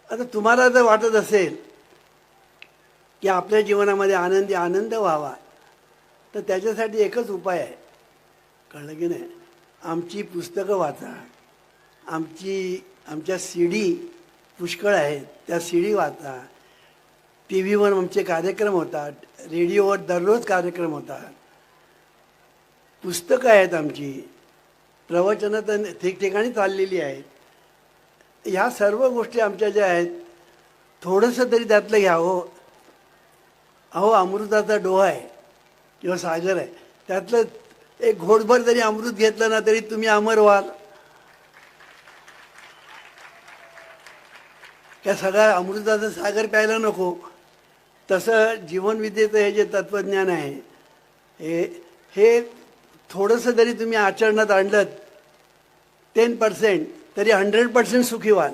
आता तुम्हाला जर वाटत असेल की आपल्या जीवनामध्ये आनंदी आनंद व्हावा, तर त्याच्यासाठी एकच उपाय आहे, कळलं की नाही? आमची पुस्तकं वाचा, आमच्या CD पुष्कळ आहेत, त्या CD वाचा. टी व्हीवर आमचे कार्यक्रम होतात, रेडिओवर दररोज कार्यक्रम होतात, पुस्तकं आहेत आमची, प्रवचनं तर ठिकठिकाणी चाललेली आहेत. ह्या सर्व गोष्टी आमच्या ज्या आहेत, थोडंसं तरी त्यातलं घ्यावं. अहो, अमृताचा डोहा आहे किंवा सागर आहे, त्यातलं एक घोटभर जरी अमृत घेतलं ना तरी तुम्ही अमर व्हाल. त्या सगळ्या अमृताचा सागर प्यायला नको. तसं जीवनविद्येचं हे जे तत्त्वज्ञान आहे, हे हे थोडंसं जरी तुम्ही आचरणात आणलं 10% तरी 100% सुखी व्हाल.